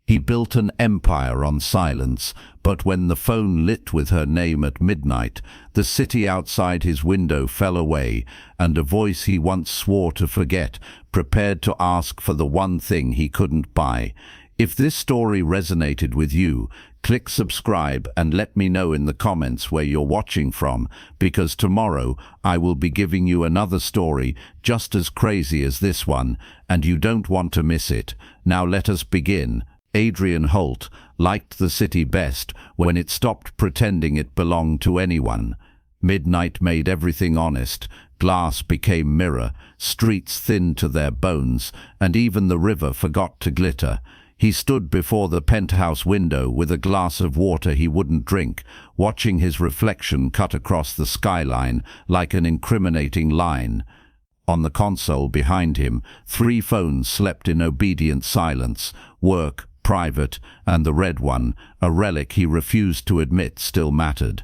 He built an empire on silence, but when the phone lit with her name at midnight, the city outside his window fell away, and a voice he once swore to forget prepared to ask for the one thing he couldn't buy. If this story resonated with you, click subscribe and let me know in the comments where you're watching from, because tomorrow I will be giving you another story just as crazy as this one, and you don't want to miss it. Now let us begin. Adrian Holt liked the city best when it stopped pretending it belonged to anyone. Midnight made everything honest. Glass became mirror, streets thinned to their bones, and even the river forgot to glitter. He stood before the penthouse window with a glass of water he wouldn't drink, watching his reflection cut across the skyline like an incriminating line. On the console behind him, 3 phones slept in obedient silence: work, private, and the red one, a relic he refused to admit still mattered.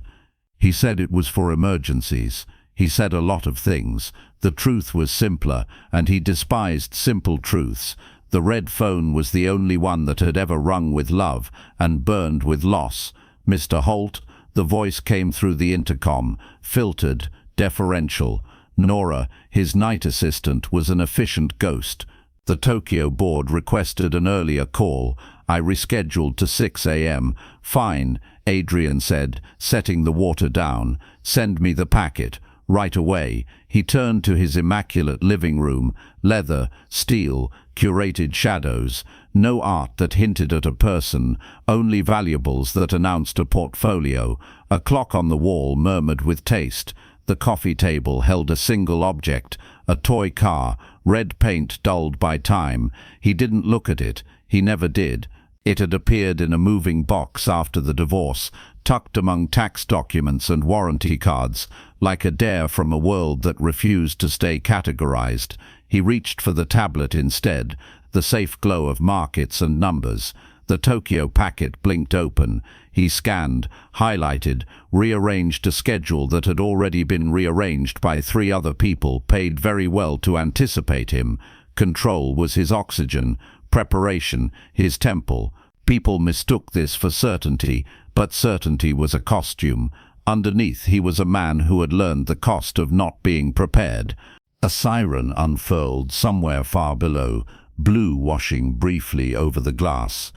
He said it was for emergencies. He said a lot of things. The truth was simpler, and he despised simple truths. The red phone was the only one that had ever rung with love and burned with loss. "Mr. Holt," the voice came through the intercom, filtered, deferential. Nora, his night assistant, was an efficient ghost. The Tokyo board requested an earlier call. I rescheduled to 6 a.m. "Fine," Adrian said, setting the water down. "Send me the packet. Right away." He turned to his immaculate living room. Leather, steel, curated shadows. No art that hinted at a person, only valuables that announced a portfolio. A clock on the wall murmured with taste. The coffee table held a single object, a toy car, red paint dulled by time. He didn't look at it. He never did. It had appeared in a moving box after the divorce, tucked among tax documents and warranty cards, like a dare from a world that refused to stay categorized. He reached for the tablet instead, the safe glow of markets and numbers. The Tokyo packet blinked open. He scanned, highlighted, rearranged a schedule that had already been rearranged by 3 other people paid very well to anticipate him. Control was his oxygen, preparation his temple. People mistook this for certainty, but certainty was a costume. Underneath, he was a man who had learned the cost of not being prepared. A siren unfurled somewhere far below, blue washing briefly over the glass.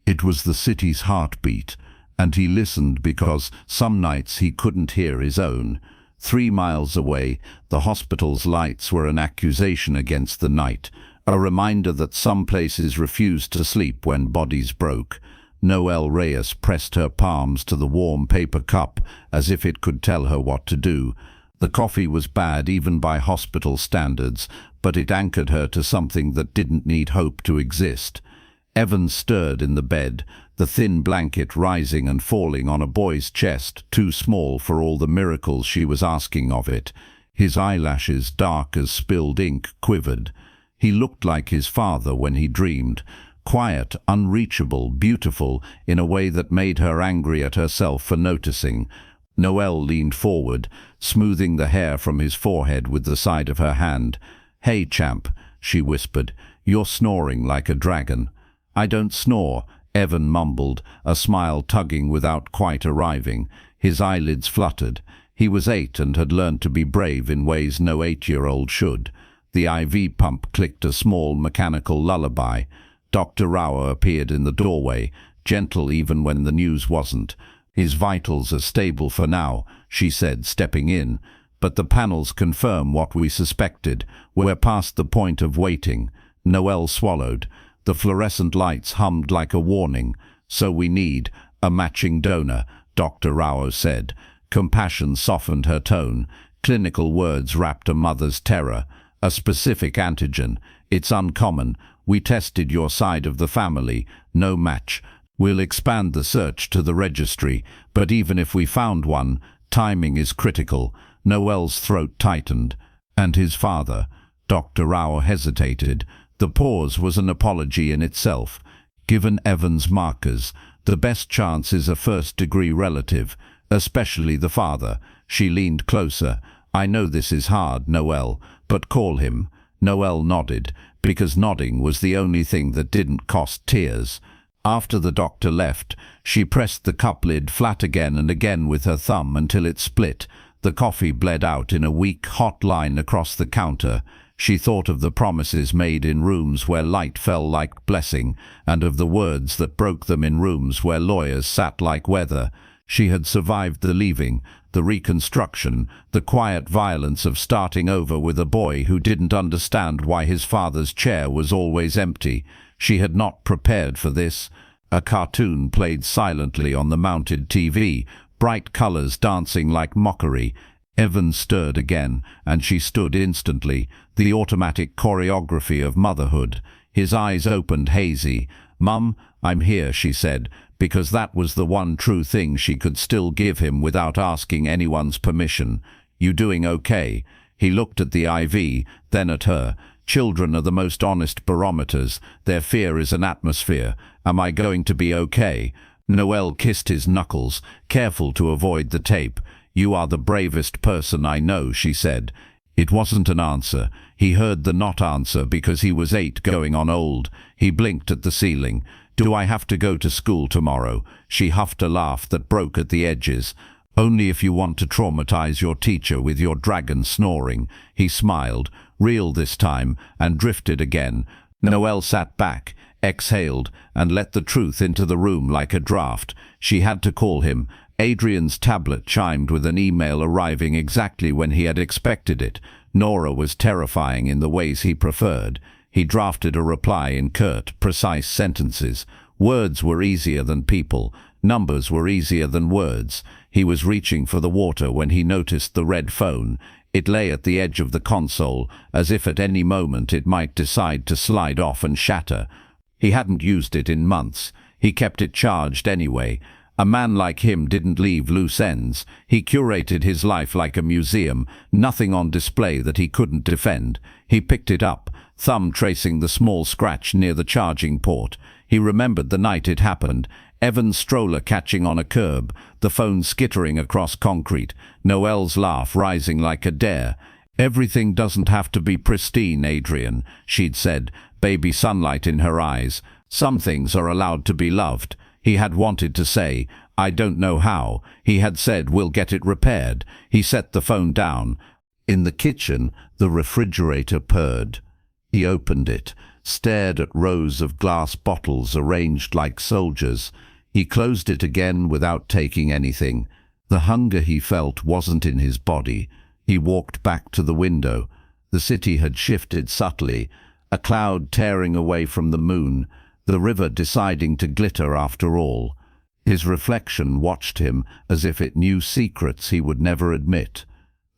It was the city's heartbeat, and he listened because some nights he couldn't hear his own. 3 miles away, the hospital's lights were an accusation against the night, a reminder that some places refused to sleep when bodies broke. Noelle Reyes pressed her palms to the warm paper cup as if it could tell her what to do. The coffee was bad even by hospital standards, but it anchored her to something that didn't need hope to exist. Evan stirred in the bed, the thin blanket rising and falling on a boy's chest, too small for all the miracles she was asking of it. His eyelashes, dark as spilled ink, quivered. He looked like his father when he dreamed, quiet, unreachable, beautiful, in a way that made her angry at herself for noticing. Noelle leaned forward, smoothing the hair from his forehead with the side of her hand. "Hey, champ," she whispered, "you're snoring like a dragon." "I don't snore," Evan mumbled, a smile tugging without quite arriving. His eyelids fluttered. He was 8 and had learned to be brave in ways no 8-year-old should. The IV pump clicked a small mechanical lullaby. Dr. Rauer appeared in the doorway, gentle even when the news wasn't. "His vitals are stable for now," she said, stepping in. "But the panels confirm what we suspected. We're past the point of waiting." Noelle swallowed. The fluorescent lights hummed like a warning. "So we need a matching donor," Dr. Rauer said. Compassion softened her tone. Clinical words wrapped a mother's terror. "A specific antigen. It's uncommon. We tested your side of the family. No match. We'll expand the search to the registry, but even if we found one, timing is critical." Noelle's throat tightened. "And his father?" Dr. Rauer hesitated. The pause was an apology in itself. "Given Evan's markers, the best chance is a first-degree relative, especially the father." She leaned closer. "I know this is hard, Noelle, but call him." Noelle nodded, because nodding was the only thing that didn't cost tears. After the doctor left, she pressed the cup lid flat again and again with her thumb until it split. The coffee bled out in a weak, hot line across the counter. She thought of the promises made in rooms where light fell like blessing, and of the words that broke them in rooms where lawyers sat like weather. She had survived the leaving, the reconstruction, the quiet violence of starting over with a boy who didn't understand why his father's chair was always empty. She had not prepared for this. A cartoon played silently on the mounted TV, bright colors dancing like mockery. Evan stirred again, and she stood instantly, the automatic choreography of motherhood. His eyes opened hazy. "Mum, I'm here," she said, because that was the one true thing she could still give him without asking anyone's permission. "You doing okay?" He looked at the IV, then at her. Children are the most honest barometers. Their fear is an atmosphere. Am I going to be okay? Noelle kissed his knuckles, careful to avoid the tape. "You are the bravest person I know," she said. It wasn't an answer. He heard the not answer because he was 8 going on old. He blinked at the ceiling. "Do I have to go to school tomorrow?" She huffed a laugh that broke at the edges. "Only if you want to traumatize your teacher with your dragon snoring." He smiled, real this time, and drifted again. Noelle sat back, exhaled, and let the truth into the room like a draft. She had to call him. Adrian's tablet chimed with an email arriving exactly when he had expected it. Nora was terrifying in the ways he preferred. He drafted a reply in curt, precise sentences. Words were easier than people. Numbers were easier than words. He was reaching for the water when he noticed the red phone. It lay at the edge of the console, as if at any moment it might decide to slide off and shatter. He hadn't used it in months. He kept it charged anyway. A man like him didn't leave loose ends. He curated his life like a museum, nothing on display that he couldn't defend. He picked it up, thumb tracing the small scratch near the charging port. He remembered the night it happened. Evan's stroller catching on a curb, the phone skittering across concrete, Noelle's laugh rising like a dare. "Everything doesn't have to be pristine, Adrian," she'd said, baby sunlight in her eyes. "Some things are allowed to be loved." He had wanted to say, "I don't know how." He had said, "We'll get it repaired." He set the phone down. In the kitchen, the refrigerator purred. He opened it, stared at rows of glass bottles arranged like soldiers. He closed it again without taking anything. The hunger he felt wasn't in his body. He walked back to the window. The city had shifted subtly, a cloud tearing away from the moon, the river deciding to glitter after all. His reflection watched him as if it knew secrets he would never admit.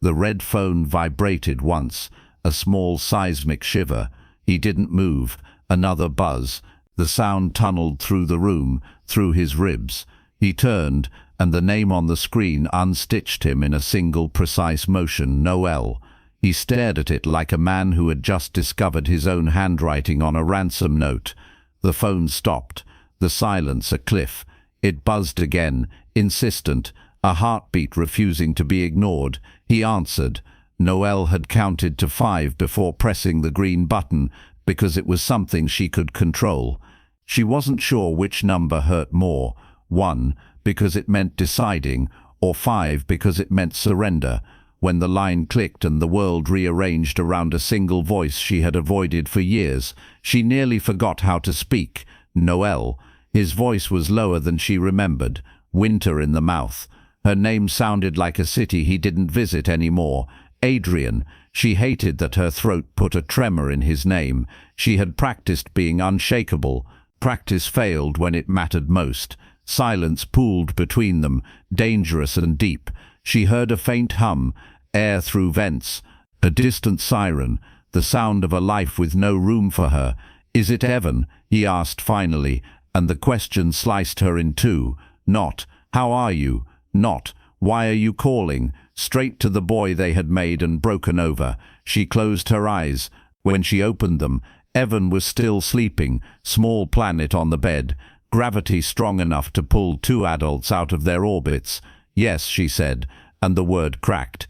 The red phone vibrated once, a small seismic shiver. He didn't move. Another buzz. The sound tunneled through the room, through his ribs. He turned, and the name on the screen unstitched him in a single precise motion, Noelle. He stared at it like a man who had just discovered his own handwriting on a ransom note. The phone stopped, the silence a cliff. It buzzed again, insistent, a heartbeat refusing to be ignored. He answered. Noelle had counted to 5 before pressing the green button, because it was something she could control. She wasn't sure which number hurt more, 1 because it meant deciding, or 5 because it meant surrender. When the line clicked and the world rearranged around a single voice she had avoided for years, she nearly forgot how to speak. Noelle. His voice was lower than she remembered, winter in the mouth. Her name sounded like a city he didn't visit anymore. Adrian. She hated that her throat put a tremor in his name. She had practiced being unshakable. Practice failed when it mattered most. Silence pooled between them, dangerous and deep. She heard a faint hum, air through vents, a distant siren, the sound of a life with no room for her. "Is it Evan?" he asked finally, and the question sliced her in two. Not, "How are you?" Not, "Why are you calling?" Straight to the boy they had made and broken over. She closed her eyes. When she opened them, Evan was still sleeping, small planet on the bed, gravity strong enough to pull 2 adults out of their orbits. "Yes," she said, and the word cracked.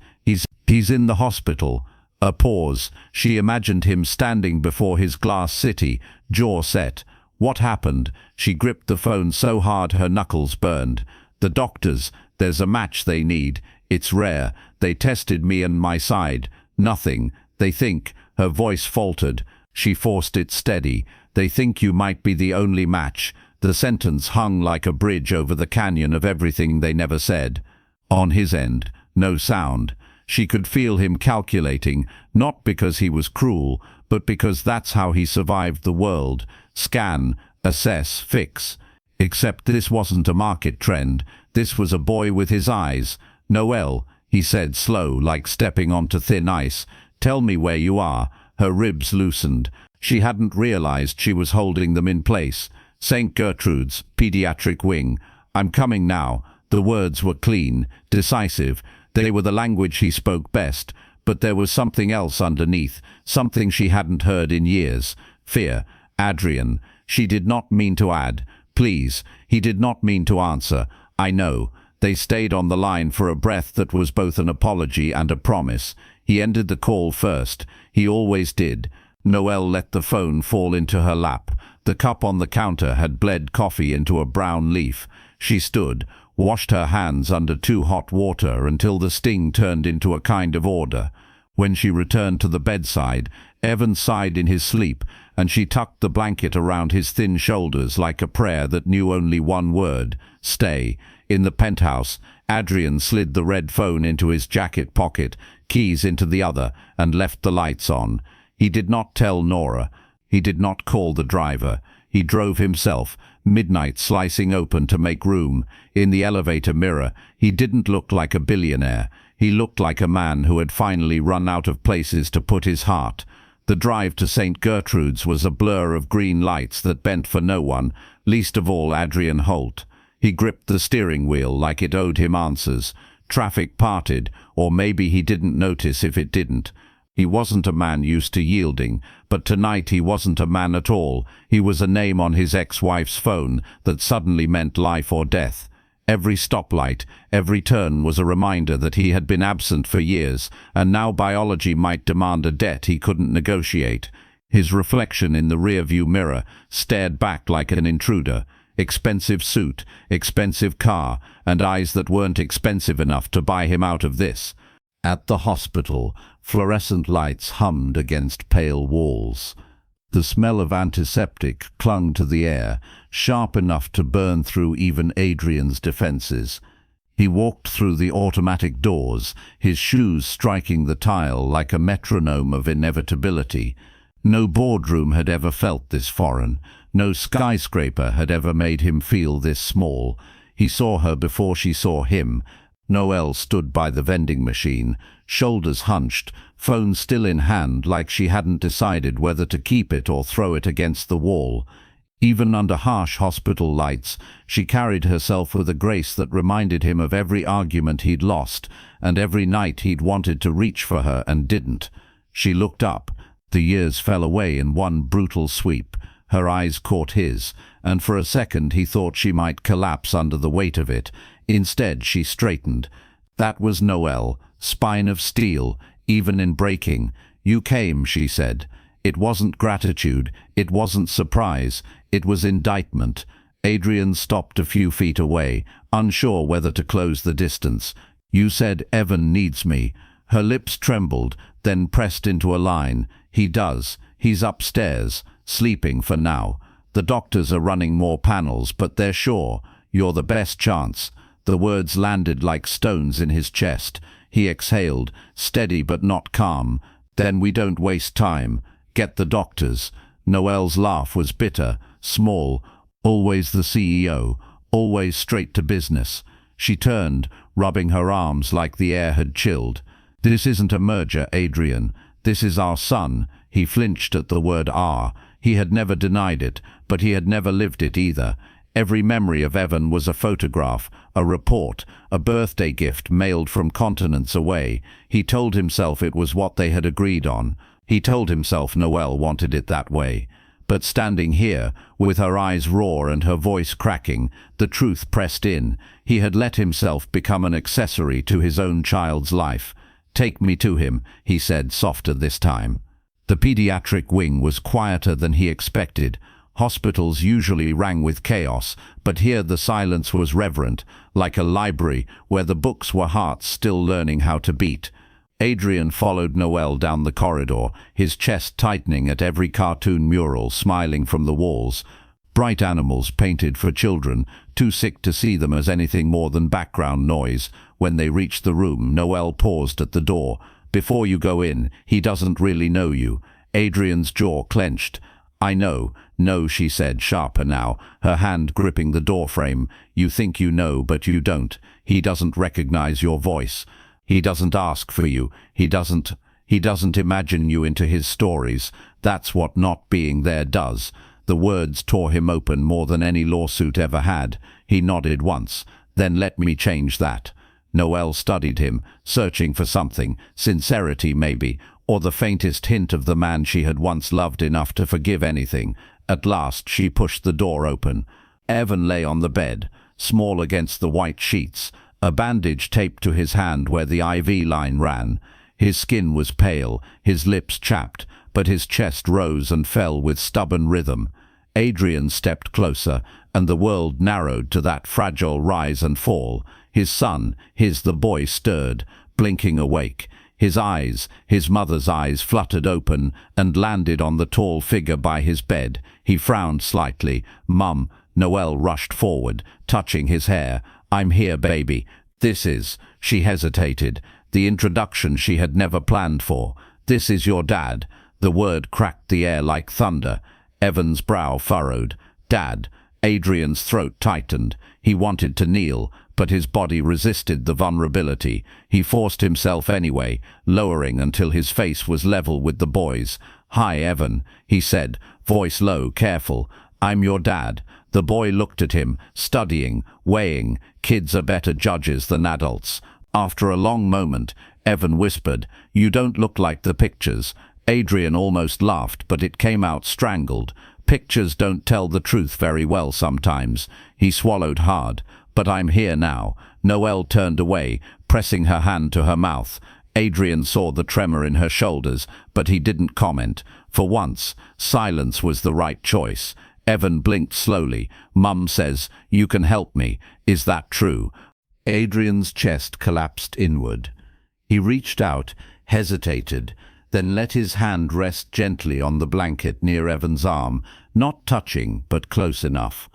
He's in the hospital." A pause. She imagined him standing before his glass city, jaw set. What happened? She gripped the phone so hard her knuckles burned. The doctors, there's a match they need. It's rare. They tested me and my side. Nothing. They think. Her voice faltered. She forced it steady. They think you might be the only match. The sentence hung like a bridge over the canyon of everything they never said. On his end, no sound. She could feel him calculating, not because he was cruel, but because that's how he survived the world. Scan, assess, fix. Except this wasn't a market trend. This was a boy with his eyes. "Noelle," he said, slow, like stepping onto thin ice. "Tell me where you are." Her ribs loosened. She hadn't realized she was holding them in place. "St. Gertrude's, pediatric wing. I'm coming now." The words were clean, decisive. They were the language he spoke best. But there was something else underneath, something she hadn't heard in years. Fear. Adrian. She did not mean to add. "Please." He did not mean to answer. "I know." They stayed on the line for a breath that was both an apology and a promise. He ended the call first. He always did. Noelle let the phone fall into her lap. The cup on the counter had bled coffee into a brown leaf. She stood, washed her hands under too hot water until the sting turned into a kind of order. When she returned to the bedside, Evan sighed in his sleep, and she tucked the blanket around his thin shoulders like a prayer that knew only one word: stay. In the penthouse, Adrian slid the red phone into his jacket pocket, keys into the other, and left the lights on. He did not tell Nora. He did not call the driver. He drove himself, midnight slicing open to make room. In the elevator mirror, he didn't look like a billionaire. He looked like a man who had finally run out of places to put his heart. The drive to St. Gertrude's was a blur of green lights that bent for no one, least of all Adrian Holt. He gripped the steering wheel like it owed him answers. Traffic parted, or maybe he didn't notice if it didn't. He wasn't a man used to yielding, but tonight he wasn't a man at all. He was a name on his ex-wife's phone that suddenly meant life or death. Every stoplight, every turn was a reminder that he had been absent for years, and now biology might demand a debt he couldn't negotiate. His reflection in the rearview mirror stared back like an intruder. Expensive suit, expensive car, and eyes that weren't expensive enough to buy him out of this. At the hospital, fluorescent lights hummed against pale walls. The smell of antiseptic clung to the air, sharp enough to burn through even Adrian's defenses. He walked through the automatic doors, his shoes striking the tile like a metronome of inevitability. No boardroom had ever felt this foreign. No skyscraper had ever made him feel this small. He saw her before she saw him. Noelle stood by the vending machine, shoulders hunched, phone still in hand like she hadn't decided whether to keep it or throw it against the wall. Even under harsh hospital lights, she carried herself with a grace that reminded him of every argument he'd lost, and every night he'd wanted to reach for her and didn't. She looked up. The years fell away in one brutal sweep. Her eyes caught his, and for a second he thought she might collapse under the weight of it. Instead, she straightened. That was Noelle, spine of steel, even in breaking. "You came," she said. It wasn't gratitude, it wasn't surprise, it was indictment. Adrian stopped a few feet away, unsure whether to close the distance. "You said Evan needs me." Her lips trembled, then pressed into a line. "He does. He's upstairs, sleeping for now. The doctors are running more panels, but they're sure. You're the best chance." The words landed like stones in his chest. He exhaled, steady but not calm. "Then we don't waste time. Get the doctors." Noelle's laugh was bitter, small. Always the CEO, always straight to business. She turned, rubbing her arms like the air had chilled. "This isn't a merger, Adrian. This is our son." He flinched at the word "our." He had never denied it, but he had never lived it either. Every memory of Evan was a photograph, a report, a birthday gift mailed from continents away. He told himself it was what they had agreed on. He told himself Noelle wanted it that way. But standing here, with her eyes raw and her voice cracking, the truth pressed in. He had let himself become an accessory to his own child's life. "Take me to him," he said, softer this time. The pediatric wing was quieter than he expected. Hospitals usually rang with chaos, but here the silence was reverent, like a library where the books were hearts still learning how to beat. Adrian followed Noel down the corridor, his chest tightening at every cartoon mural smiling from the walls. Bright animals painted for children, too sick to see them as anything more than background noise. When they reached the room, Noel paused at the door. "Before you go in, he doesn't really know you." Adrian's jaw clenched. "I know." "No," she said, sharper now, her hand gripping the doorframe. "You think you know, but you don't. He doesn't recognize your voice. He doesn't ask for you. He doesn't imagine you into his stories. That's what not being there does." The words tore him open more than any lawsuit ever had. He nodded once. "Then let me change that." Noel studied him, searching for something, sincerity maybe, or the faintest hint of the man she had once loved enough to forgive anything. At last she pushed the door open. Evan lay on the bed, small against the white sheets, a bandage taped to his hand where the IV line ran. His skin was pale, his lips chapped, but his chest rose and fell with stubborn rhythm. Adrian stepped closer, and the world narrowed to that fragile rise and fall. His son, the boy, stirred, blinking awake. His eyes, his mother's eyes, fluttered open and landed on the tall figure by his bed. He frowned slightly. "Mum." Noel rushed forward, touching his hair. "I'm here, baby. This is..." She hesitated, the introduction she had never planned for. "This is your dad." The word cracked the air like thunder. Evan's brow furrowed. "Dad." Adrian's throat tightened. He wanted to kneel, but his body resisted the vulnerability. He forced himself anyway, lowering until his face was level with the boy's. "Hi, Evan," he said, voice low, careful. "I'm your dad." The boy looked at him, studying, weighing. Kids are better judges than adults. After a long moment, Evan whispered, "You don't look like the pictures." Adrian almost laughed, but it came out strangled. "Pictures don't tell the truth very well sometimes." He swallowed hard. "But I'm here now." Noel turned away, pressing her hand to her mouth. Adrian saw the tremor in her shoulders, but he didn't comment. For once, silence was the right choice. Evan blinked slowly. "Mum says you can help me. Is that true?" Adrian's chest collapsed inward. He reached out, hesitated, then let his hand rest gently on the blanket near Evan's arm, not touching, but close enough.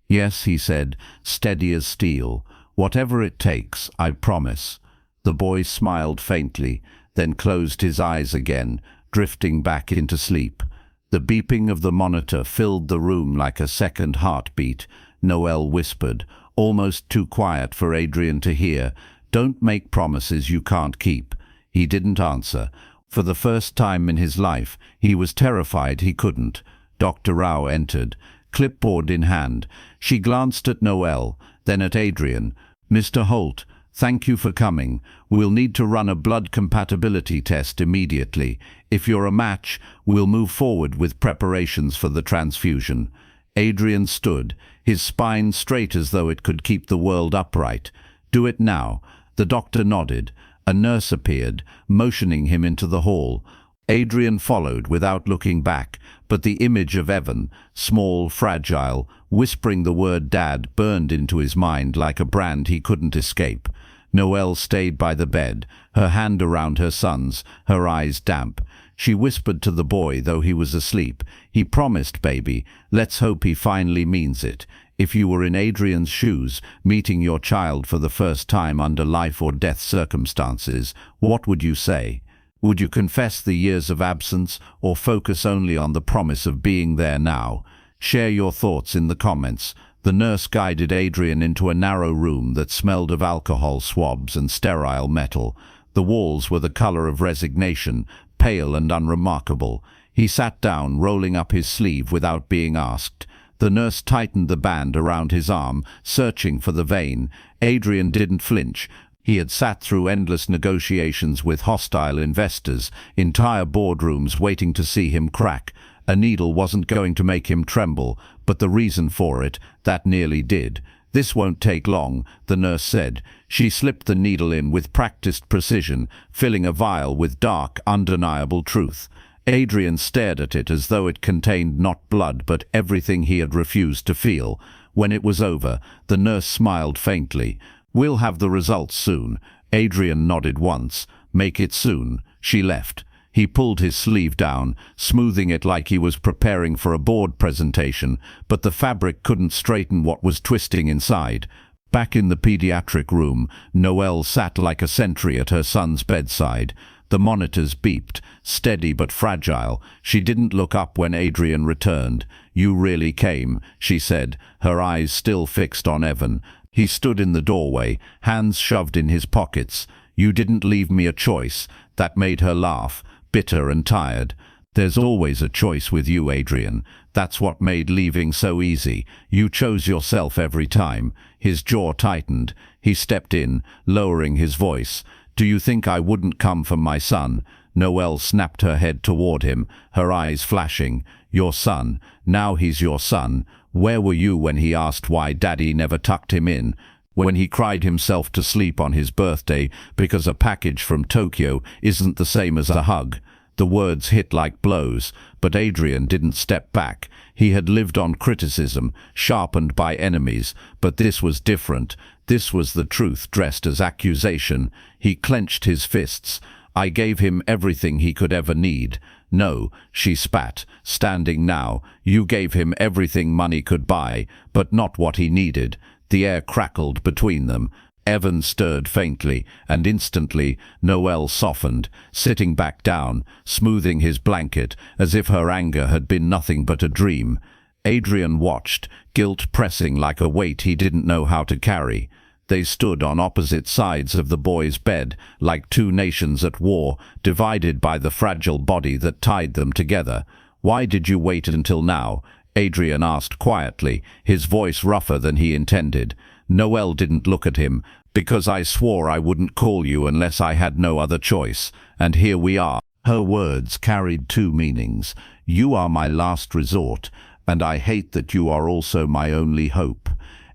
"Yes," he said, steady as steel. "Whatever it takes, I promise." The boy smiled faintly, then closed his eyes again, drifting back into sleep. The beeping of the monitor filled the room like a second heartbeat. Noel whispered, almost too quiet for Adrian to hear, "Don't make promises you can't keep." He didn't answer. For the first time in his life, he was terrified he couldn't. Dr. Rao entered, clipboard in hand. She glanced at Noel, then at Adrian. "Mr. Holt, thank you for coming. We'll need to run a blood compatibility test immediately. If you're a match, we'll move forward with preparations for the transfusion." Adrian stood, his spine straight as though it could keep the world upright. "Do it now." The doctor nodded. A nurse appeared, motioning him into the hall. Adrian followed without looking back, but the image of Evan, small, fragile, whispering the word Dad, burned into his mind like a brand he couldn't escape. Noel stayed by the bed, her hand around her son's, her eyes damp. She whispered to the boy, though he was asleep, "He promised, baby. Let's hope he finally means it." If you were in Adrian's shoes, meeting your child for the first time under life or death circumstances, what would you say? Would you confess the years of absence, or focus only on the promise of being there now? Share your thoughts in the comments. The nurse guided Adrian into a narrow room that smelled of alcohol swabs and sterile metal. The walls were the color of resignation, pale and unremarkable. He sat down, rolling up his sleeve without being asked. The nurse tightened the band around his arm, searching for the vein. Adrian didn't flinch. He had sat through endless negotiations with hostile investors, entire boardrooms waiting to see him crack. A needle wasn't going to make him tremble, but the reason for it, that nearly did. "This won't take long," the nurse said. She slipped the needle in with practiced precision, filling a vial with dark, undeniable truth. Adrian stared at it as though it contained not blood but everything he had refused to feel. When it was over, the nurse smiled faintly. "We'll have the results soon." Adrian nodded once. "Make it soon." She left. He pulled his sleeve down, smoothing it like he was preparing for a board presentation, but the fabric couldn't straighten what was twisting inside. Back in the pediatric room, Noelle sat like a sentry at her son's bedside. The monitors beeped, steady but fragile. She didn't look up when Adrian returned. "You really came," she said, her eyes still fixed on Evan. He stood in the doorway, hands shoved in his pockets. "You didn't leave me a choice." That made her laugh, bitter and tired. "There's always a choice with you, Adrian. That's what made leaving so easy. You chose yourself every time." His jaw tightened. He stepped in, lowering his voice. "Do you think I wouldn't come for my son?" Noelle snapped her head toward him, her eyes flashing. "Your son. Now he's your son. Where were you when he asked why Daddy never tucked him in? When he cried himself to sleep on his birthday because a package from Tokyo isn't the same as a hug?" The words hit like blows, but Adrian didn't step back. He had lived on criticism, sharpened by enemies, but this was different. This was the truth dressed as accusation. He clenched his fists. "I gave him everything he could ever need." "No," she spat, standing now. "You gave him everything money could buy, but not what he needed." The air crackled between them. Evan stirred faintly, and instantly Noelle softened, sitting back down, smoothing his blanket, as if her anger had been nothing but a dream. Adrian watched, guilt pressing like a weight he didn't know how to carry. They stood on opposite sides of the boy's bed, like two nations at war, divided by the fragile body that tied them together. "Why did you wait until now?" Adrian asked quietly, his voice rougher than he intended. Noelle didn't look at him. "Because I swore I wouldn't call you unless I had no other choice. And here we are." Her words carried two meanings. "You are my last resort, and I hate that you are also my only hope."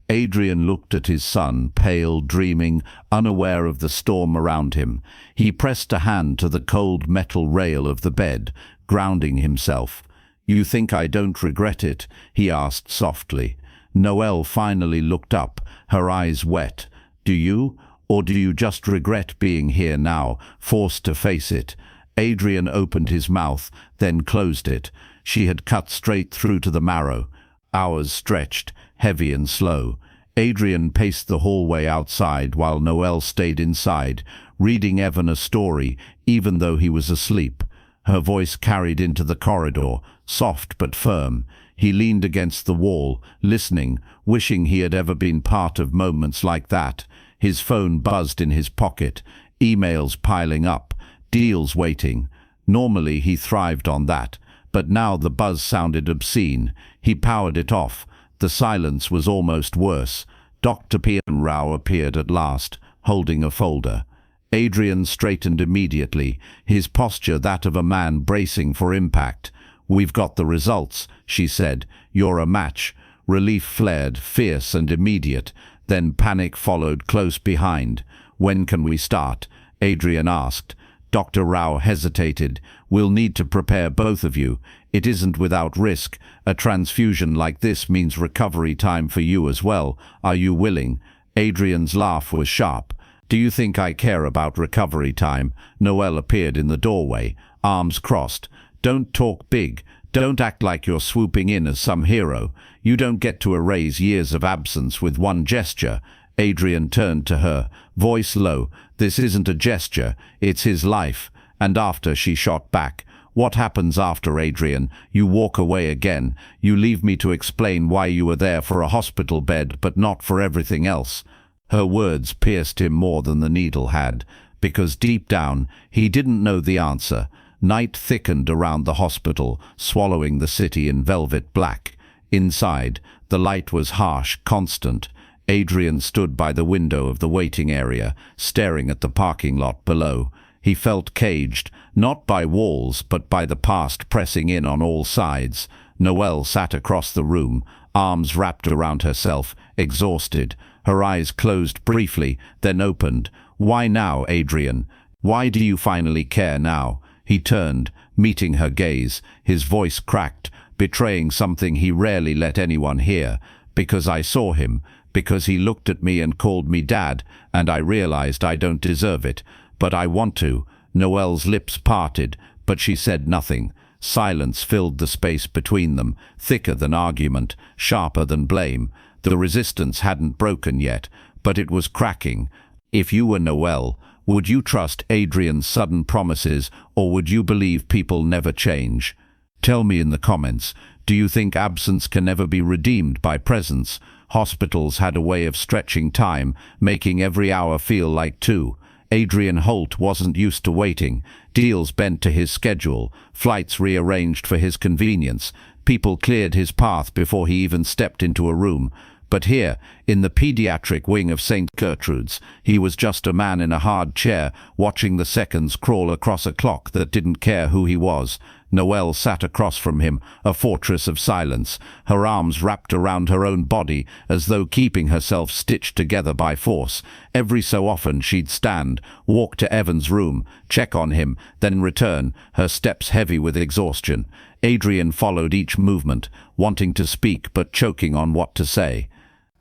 Adrian looked at his son, pale, dreaming, unaware of the storm around him. He pressed a hand to the cold metal rail of the bed, grounding himself. "You think I don't regret it?" he asked softly. Noelle finally looked up, her eyes wet. "Do you? Or do you just regret being here now, forced to face it?" Adrian opened his mouth, then closed it. She had cut straight through to the marrow. Hours stretched, heavy and slow. Adrian paced the hallway outside while Noelle stayed inside, reading Evan a story, even though he was asleep. Her voice carried into the corridor, soft but firm. He leaned against the wall, listening, wishing he had ever been part of moments like that. His phone buzzed in his pocket, emails piling up, deals waiting. Normally he thrived on that, but now the buzz sounded obscene. He powered it off. The silence was almost worse. Dr. Rao appeared at last, holding a folder. Adrian straightened immediately, his posture that of a man bracing for impact. "We've got the results," she said. "You're a match." Relief flared, fierce and immediate. Then panic followed close behind. "When can we start?" Adrian asked. Dr. Rao hesitated. "We'll need to prepare both of you. It isn't without risk. A transfusion like this means recovery time for you as well. Are you willing?" Adrian's laugh was sharp. "Do you think I care about recovery time?" Noelle appeared in the doorway, arms crossed. "Don't talk big. Don't act like you're swooping in as some hero. You don't get to erase years of absence with one gesture." Adrian turned to her, voice low. "This isn't a gesture, it's his life." And after, she shot back. "What happens after, Adrian? You walk away again. You leave me to explain why you were there for a hospital bed, but not for everything else." Her words pierced him more than the needle had, because deep down, he didn't know the answer. Night thickened around the hospital, swallowing the city in velvet black. Inside, the light was harsh, constant. Adrian stood by the window of the waiting area, staring at the parking lot below. He felt caged, not by walls, but by the past pressing in on all sides. Noelle sat across the room, arms wrapped around herself, exhausted. Her eyes closed briefly, then opened. "Why now, Adrian? Why do you finally care now?" He turned, meeting her gaze, his voice cracked, betraying something he rarely let anyone hear. Because I saw him, because he looked at me and called me Dad, and I realized I don't deserve it. But I want to. Noelle's lips parted, but she said nothing. Silence filled the space between them, thicker than argument, sharper than blame. The resistance hadn't broken yet, but it was cracking. If you were Noelle, would you trust Adrian's sudden promises, or would you believe people never change? Tell me in the comments, do you think absence can never be redeemed by presence? Hospitals had a way of stretching time, making every hour feel like two. Adrian Holt wasn't used to waiting. Deals bent to his schedule, flights rearranged for his convenience. People cleared his path before he even stepped into a room. But here, in the pediatric wing of St. Gertrude's, he was just a man in a hard chair, watching the seconds crawl across a clock that didn't care who he was. Noelle sat across from him, a fortress of silence, her arms wrapped around her own body, as though keeping herself stitched together by force. Every so often she'd stand, walk to Evan's room, check on him, then return, her steps heavy with exhaustion. Adrian followed each movement, wanting to speak but choking on what to say.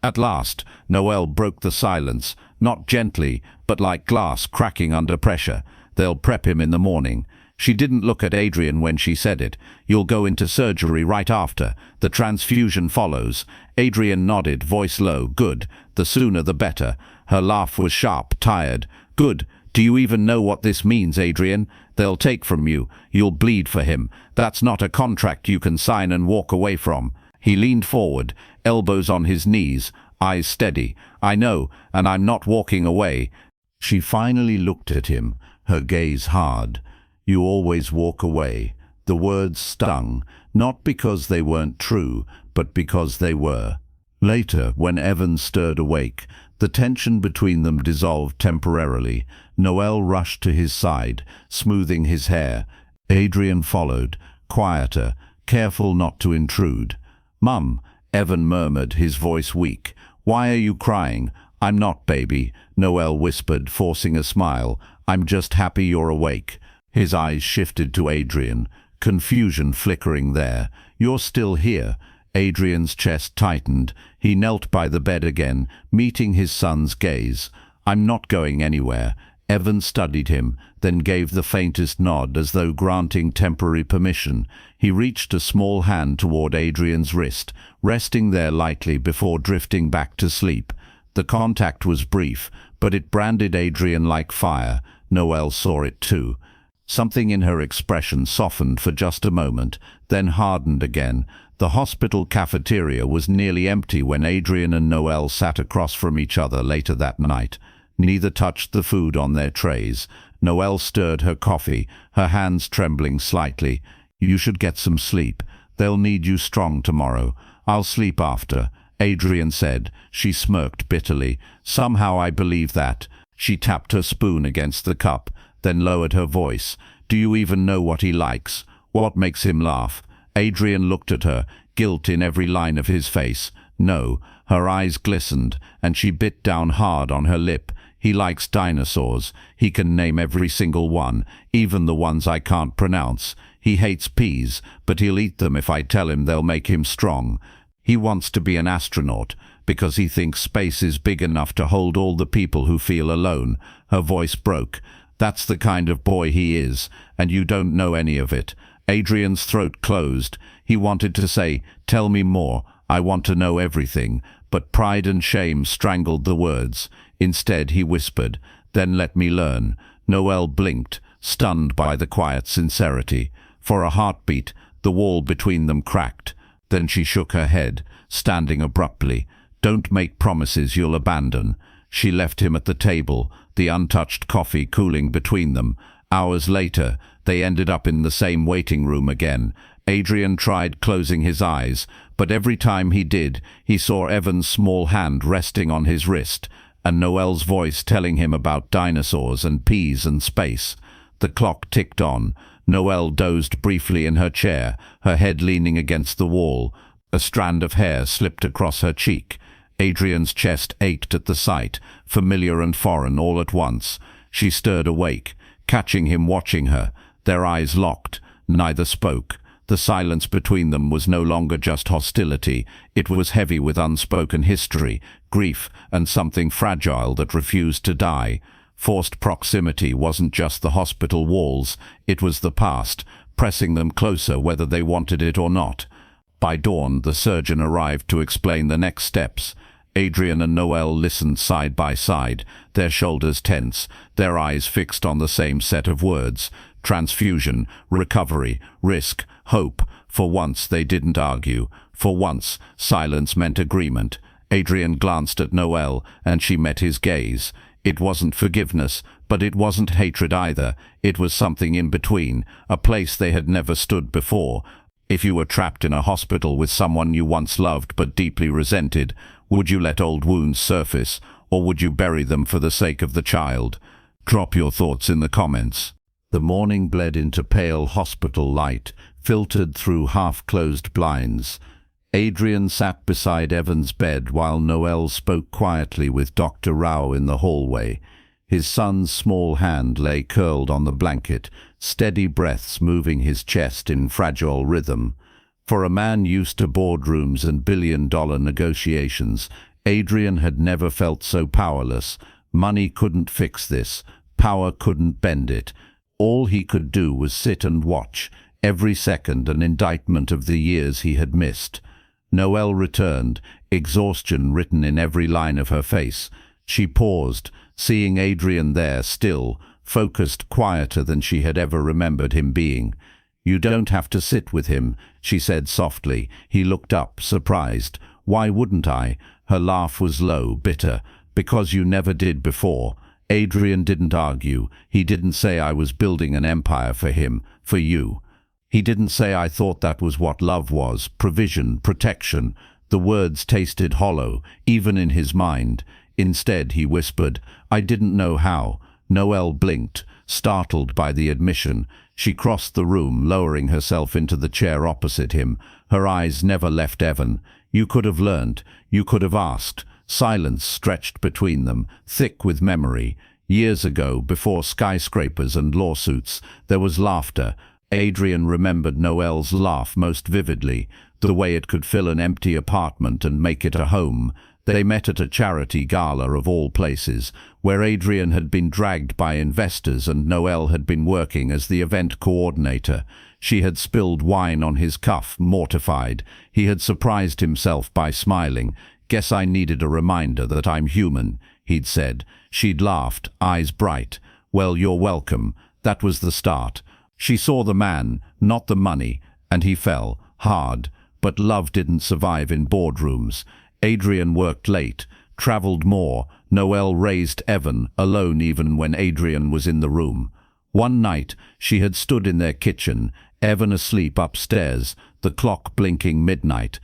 At last, Noelle broke the silence, not gently, but like glass cracking under pressure. They'll prep him in the morning. She didn't look at Adrian when she said it. You'll go into surgery right after. The transfusion follows. Adrian nodded, voice low. Good. The sooner the better. Her laugh was sharp, tired. Good. Do you even know what this means, Adrian? They'll take from you. You'll bleed for him. That's not a contract you can sign and walk away from. He leaned forward, elbows on his knees, eyes steady. I know, and I'm not walking away. She finally looked at him, her gaze hard. You always walk away. The words stung, not because they weren't true, but because they were. Later, when Evan stirred awake, the tension between them dissolved temporarily. Noelle rushed to his side, smoothing his hair. Adrian followed, quieter, careful not to intrude. Mum, Evan murmured, his voice weak. Why are you crying? I'm not, baby, Noelle whispered, forcing a smile. I'm just happy you're awake. His eyes shifted to Adrian, confusion flickering there. You're still here. Adrian's chest tightened. He knelt by the bed again, meeting his son's gaze. I'm not going anywhere. Evan studied him, then gave the faintest nod as though granting temporary permission. He reached a small hand toward Adrian's wrist, resting there lightly before drifting back to sleep. The contact was brief, but it branded Adrian like fire. Noelle saw it too. Something in her expression softened for just a moment, then hardened again. The hospital cafeteria was nearly empty when Adrian and Noelle sat across from each other later that night. Neither touched the food on their trays. Noelle stirred her coffee, her hands trembling slightly. You should get some sleep. They'll need you strong tomorrow. I'll sleep after, Adrian said. She smirked bitterly. Somehow I believe that. She tapped her spoon against the cup, then lowered her voice. Do you even know what he likes? What makes him laugh? Adrian looked at her, guilt in every line of his face. No. Her eyes glistened, and she bit down hard on her lip. He likes dinosaurs. He can name every single one, even the ones I can't pronounce. He hates peas, but he'll eat them if I tell him they'll make him strong. He wants to be an astronaut, because he thinks space is big enough to hold all the people who feel alone. Her voice broke. That's the kind of boy he is, and you don't know any of it. Adrian's throat closed. He wanted to say, tell me more, I want to know everything, but pride and shame strangled the words. Instead, he whispered, then let me learn. Noelle blinked, stunned by the quiet sincerity. For a heartbeat, the wall between them cracked. Then she shook her head, standing abruptly. Don't make promises you'll abandon. She left him at the table, the untouched coffee cooling between them. Hours later, they ended up in the same waiting room again. Adrian tried closing his eyes, but every time he did, he saw Evan's small hand resting on his wrist, and Noelle's voice telling him about dinosaurs and peas and space. The clock ticked on. Noelle dozed briefly in her chair, her head leaning against the wall. A strand of hair slipped across her cheek. Adrian's chest ached at the sight, familiar and foreign all at once. She stirred awake, catching him watching her, Their eyes locked. Neither spoke. The silence between them was no longer just hostility. It was heavy with unspoken history, grief, and something fragile that refused to die. Forced proximity wasn't just the hospital walls, it was the past, pressing them closer whether they wanted it or not. By dawn, the surgeon arrived to explain the next steps. Adrian and Noelle listened side by side, their shoulders tense, their eyes fixed on the same set of words. Transfusion, recovery, risk, hope. For once they didn't argue. For once, silence meant agreement. Adrian glanced at Noelle, and she met his gaze. It wasn't forgiveness, but it wasn't hatred either. It was something in between, a place they had never stood before. If you were trapped in a hospital with someone you once loved but deeply resented, would you let old wounds surface, or would you bury them for the sake of the child? Drop your thoughts in the comments. The morning bled into pale hospital light, filtered through half-closed blinds. Adrian sat beside Evan's bed while Noelle spoke quietly with Dr. Rao in the hallway. His son's small hand lay curled on the blanket, steady breaths moving his chest in fragile rhythm. For a man used to boardrooms and billion-dollar negotiations, Adrian had never felt so powerless. Money couldn't fix this. Power couldn't bend it. All he could do was sit and watch, every second an indictment of the years he had missed. Noelle returned, exhaustion written in every line of her face. She paused, seeing Adrian there still, focused, quieter than she had ever remembered him being. "You don't have to sit with him," she said softly. He looked up, surprised. "Why wouldn't I?" Her laugh was low, bitter. "Because you never did before." Adrian didn't argue. He didn't say I was building an empire for him, for you. He didn't say I thought that was what love was, provision, protection. The words tasted hollow, even in his mind. Instead, he whispered, "I didn't know how." Noelle blinked, startled by the admission. She crossed the room, lowering herself into the chair opposite him. Her eyes never left Evan. "You could have learned. You could have asked." Silence stretched between them, thick with memory. Years ago, before skyscrapers and lawsuits, there was laughter. Adrian remembered Noelle's laugh most vividly, the way it could fill an empty apartment and make it a home. They met at a charity gala of all places, where Adrian had been dragged by investors and Noelle had been working as the event coordinator. She had spilled wine on his cuff, mortified. He had surprised himself by smiling. "Guess I needed a reminder that I'm human," he'd said. She'd laughed, eyes bright. "Well, you're welcome." That was the start. She saw the man, not the money, and he fell, hard. But love didn't survive in boardrooms. Adrian worked late, traveled more. Noelle raised Evan, alone even when Adrian was in the room. One night, she had stood in their kitchen, Evan asleep upstairs, the clock blinking midnight.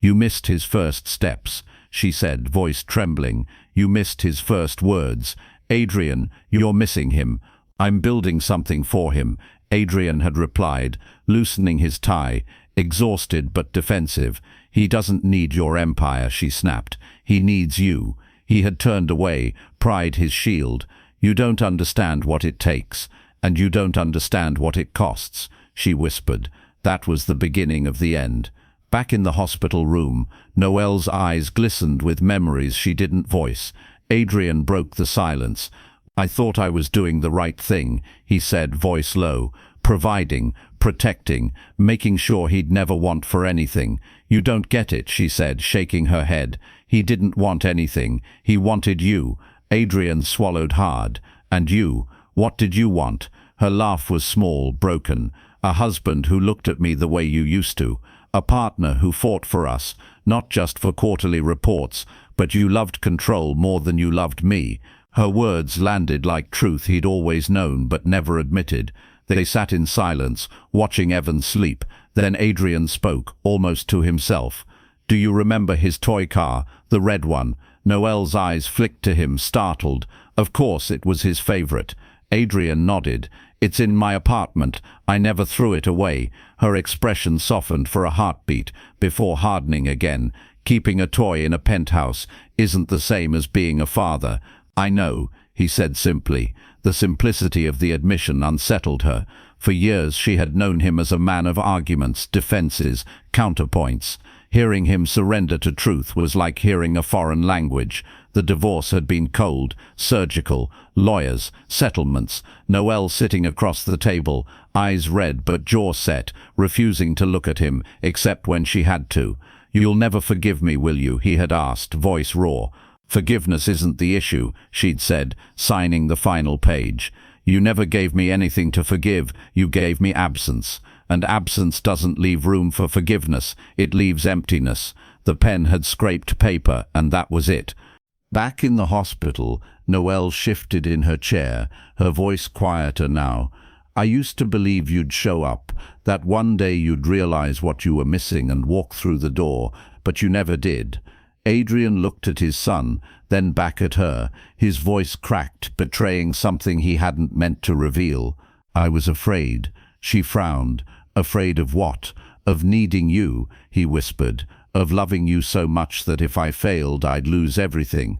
"You missed his first steps," she said, voice trembling. "You missed his first words. Adrian, you're missing him. I'm building something for him," Adrian had replied, loosening his tie, exhausted but defensive. "He doesn't need your empire," she snapped. "He needs you." He had turned away, pride his shield. "You don't understand what it takes, and you don't understand what it costs," she whispered. That was the beginning of the end. Back in the hospital room, Noelle's eyes glistened with memories she didn't voice. Adrian broke the silence. "I thought I was doing the right thing," he said, voice low. "Providing, protecting, making sure he'd never want for anything." "You don't get it," she said, shaking her head. "He didn't want anything. He wanted you." Adrian swallowed hard. "And you? What did you want?" Her laugh was small, broken. "A husband who looked at me the way you used to. A partner who fought for us, not just for quarterly reports, but you loved control more than you loved me." Her words landed like truth he'd always known but never admitted. They sat in silence, watching Evan sleep. Then Adrian spoke, almost to himself. "Do you remember his toy car, the red one?" Noelle's eyes flicked to him, startled. Of course it was his favorite. Adrian nodded. "It's in my apartment. I never threw it away." Her expression softened for a heartbeat, before hardening again. "Keeping a toy in a penthouse isn't the same as being a father." "I know," he said simply. The simplicity of the admission unsettled her. For years she had known him as a man of arguments, defenses, counterpoints. Hearing him surrender to truth was like hearing a foreign language. The divorce had been cold, surgical, lawyers, settlements. Noelle sitting across the table, eyes red but jaw set, refusing to look at him, except when she had to. "You'll never forgive me, will you?" he had asked, voice raw. "Forgiveness isn't the issue," she'd said, signing the final page. "You never gave me anything to forgive, you gave me absence. And absence doesn't leave room for forgiveness, it leaves emptiness." The pen had scraped paper, and that was it. Back in the hospital, Noelle shifted in her chair, her voice quieter now. "I used to believe you'd show up, that one day you'd realize what you were missing and walk through the door, but you never did." Adrian looked at his son, then back at her, his voice cracked, betraying something he hadn't meant to reveal. "I was afraid." She frowned. "Afraid of what?" "Of needing you," he whispered. "Of loving you so much that if I failed, I'd lose everything.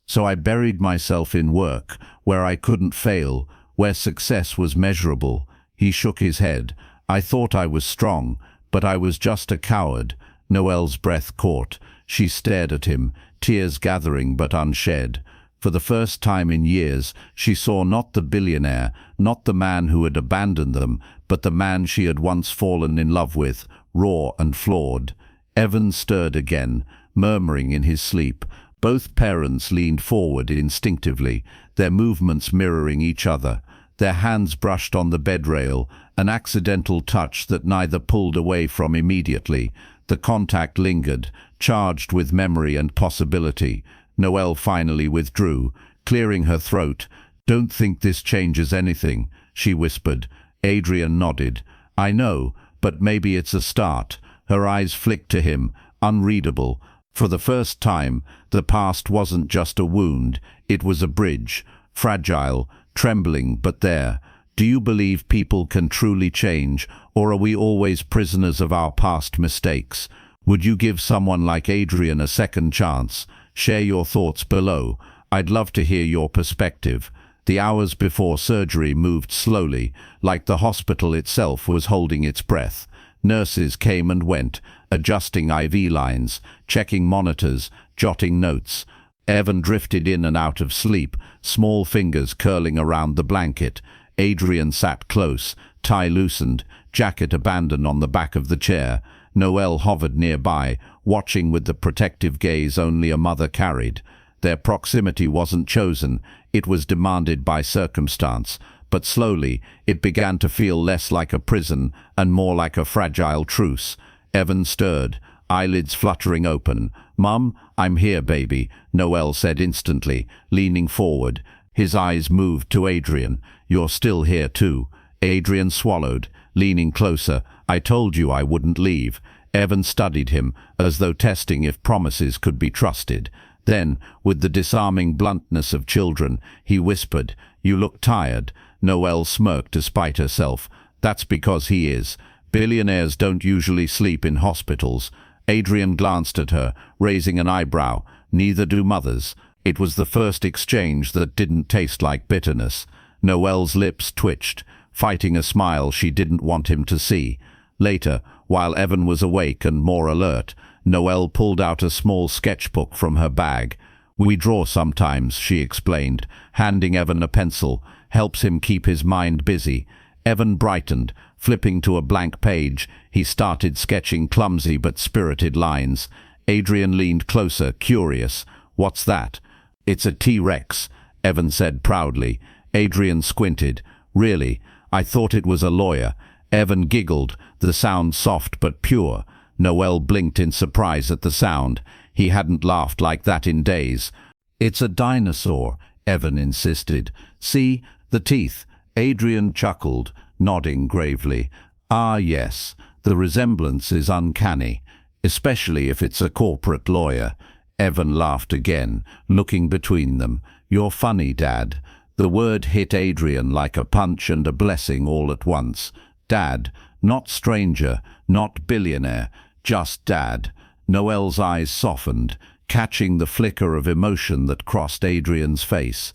So I buried myself in work, where I couldn't fail, where success was measurable." He shook his head. "I thought I was strong, but I was just a coward." Noelle's breath caught. She stared at him, tears gathering but unshed. For the first time in years, she saw not the billionaire, not the man who had abandoned them, but the man she had once fallen in love with, raw and flawed. Evan stirred again, murmuring in his sleep. Both parents leaned forward instinctively, their movements mirroring each other. Their hands brushed on the bed rail, an accidental touch that neither pulled away from immediately. The contact lingered, charged with memory and possibility. Noelle finally withdrew, clearing her throat. "Don't think this changes anything," she whispered. Adrian nodded. "I know, but maybe it's a start." Her eyes flicked to him, unreadable. For the first time, the past wasn't just a wound, it was a bridge. Fragile, trembling, but there. "Do you believe people can truly change, or are we always prisoners of our past mistakes? Would you give someone like Adrian a second chance? Share your thoughts below. I'd love to hear your perspective." The hours before surgery moved slowly, like the hospital itself was holding its breath. Nurses came and went, adjusting IV lines, checking monitors, jotting notes. Evan drifted in and out of sleep, small fingers curling around the blanket. Adrian sat close, tie loosened, jacket abandoned on the back of the chair. Noelle hovered nearby, watching with the protective gaze only a mother carried. Their proximity wasn't chosen, it was demanded by circumstance. But slowly, it began to feel less like a prison and more like a fragile truce. Evan stirred, eyelids fluttering open. "Mum, I'm here, baby," Noelle said instantly, leaning forward. His eyes moved to Adrian. "You're still here too." Adrian swallowed, leaning closer. "I told you I wouldn't leave." Evan studied him, as though testing if promises could be trusted. Then, with the disarming bluntness of children, he whispered, "You look tired." Noelle smirked despite herself. "That's because he is. Billionaires don't usually sleep in hospitals." Adrian glanced at her, raising an eyebrow. "Neither do mothers." It was the first exchange that didn't taste like bitterness. Noelle's lips twitched, fighting a smile she didn't want him to see. Later, while Evan was awake and more alert, Noelle pulled out a small sketchbook from her bag. "We draw sometimes," she explained, handing Evan a pencil. "Helps him keep his mind busy." Evan brightened, flipping to a blank page. He started sketching clumsy but spirited lines. Adrian leaned closer, curious. "What's that?" "It's a T-Rex," Evan said proudly. Adrian squinted. "Really? I thought it was a lawyer." Evan giggled, the sound soft but pure. Noelle blinked in surprise at the sound. He hadn't laughed like that in days. "It's a dinosaur," Evan insisted. "See, the teeth." Adrian chuckled, nodding gravely. "Ah, yes, the resemblance is uncanny, especially if it's a corporate lawyer." Evan laughed again, looking between them. "You're funny, Dad." The word hit Adrian like a punch and a blessing all at once. Dad, not stranger, not billionaire, just Dad. Noelle's eyes softened, catching the flicker of emotion that crossed Adrian's face.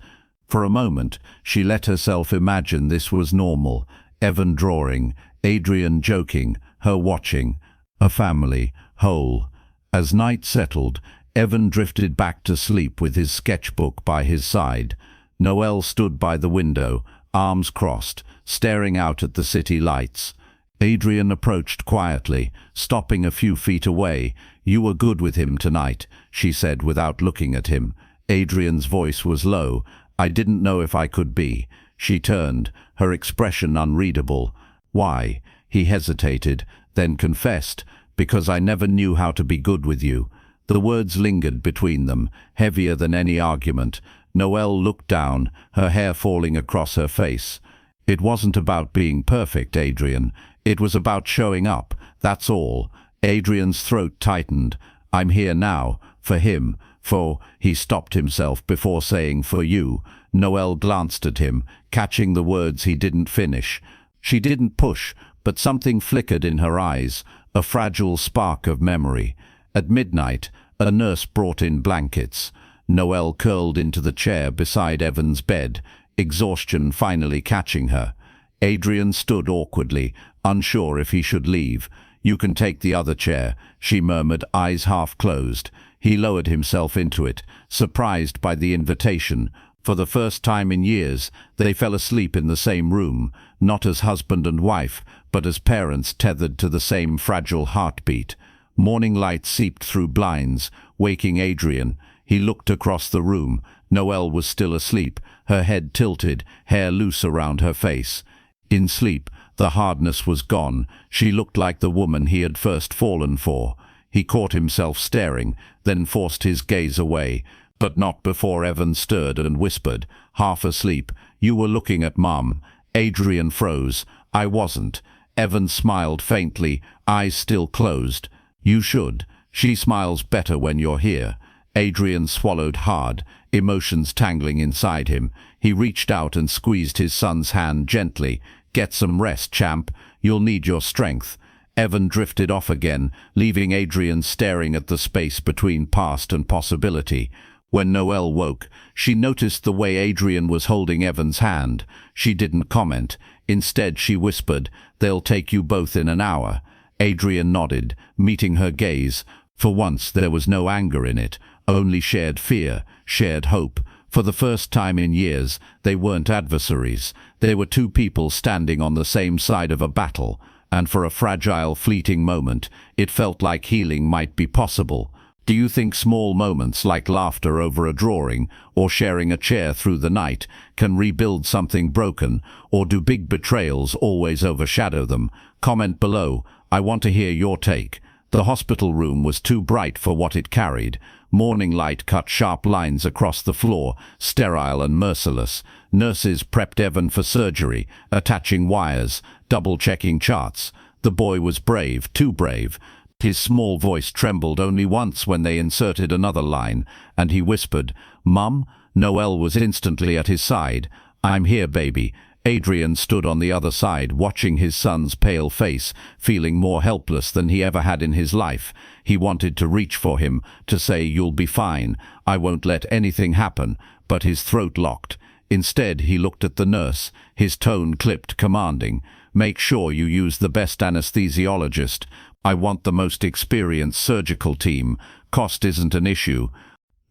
For a moment, she let herself imagine this was normal. Evan drawing, Adrian joking, her watching, a family, whole. As night settled, Evan drifted back to sleep with his sketchbook by his side. Noelle stood by the window, arms crossed, staring out at the city lights. Adrian approached quietly, stopping a few feet away. "You were good with him tonight," she said without looking at him. Adrian's voice was low. "I didn't know if I could be." She turned, her expression unreadable. "Why?" He hesitated, then confessed, "Because I never knew how to be good with you." The words lingered between them, heavier than any argument. Noelle looked down, her hair falling across her face. "It wasn't about being perfect, Adrian. It was about showing up, that's all." Adrian's throat tightened. "I'm here now, for him, for—" He stopped himself before saying "for you." Noelle glanced at him, catching the words he didn't finish. She didn't push, but something flickered in her eyes, a fragile spark of memory. At midnight, a nurse brought in blankets. Noelle curled into the chair beside Evan's bed, exhaustion finally catching her. Adrian stood awkwardly, unsure if he should leave. "You can take the other chair," she murmured, eyes half closed. He lowered himself into it, surprised by the invitation. For the first time in years, they fell asleep in the same room, not as husband and wife, but as parents tethered to the same fragile heartbeat. Morning light seeped through blinds, waking Adrian. He looked across the room. Noelle was still asleep, her head tilted, hair loose around her face. In sleep, the hardness was gone. She looked like the woman he had first fallen for. He caught himself staring, then forced his gaze away, but not before Evan stirred and whispered, half asleep, "You were looking at Mum." Adrian froze. "I wasn't." Evan smiled faintly, eyes still closed. "You should. She smiles better when you're here." Adrian swallowed hard, emotions tangling inside him. He reached out and squeezed his son's hand gently. "Get some rest, champ. You'll need your strength." Evan drifted off again, leaving Adrian staring at the space between past and possibility. When Noelle woke, she noticed the way Adrian was holding Evan's hand. She didn't comment. Instead, she whispered, "They'll take you both in an hour." Adrian nodded, meeting her gaze. For once, there was no anger in it, only shared fear, shared hope. For the first time in years, they weren't adversaries. They were two people standing on the same side of a battle, and for a fragile, fleeting moment, it felt like healing might be possible. Do you think small moments like laughter over a drawing or sharing a chair through the night can rebuild something broken, or do big betrayals always overshadow them? Comment below. I want to hear your take. The hospital room was too bright for what it carried. Morning light cut sharp lines across the floor, sterile and merciless. Nurses prepped Evan for surgery, attaching wires, double-checking charts. The boy was brave, too brave. His small voice trembled only once when they inserted another line, and he whispered, "Mum?" Noelle was instantly at his side. "I'm here, baby." Adrian stood on the other side, watching his son's pale face, feeling more helpless than he ever had in his life. He wanted to reach for him, to say, "You'll be fine. I won't let anything happen," but his throat locked. Instead, he looked at the nurse, his tone clipped, commanding, "Make sure you use the best anesthesiologist. I want the most experienced surgical team. Cost isn't an issue."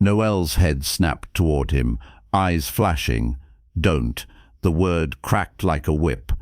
Noelle's head snapped toward him, eyes flashing. "Don't." The word cracked like a whip.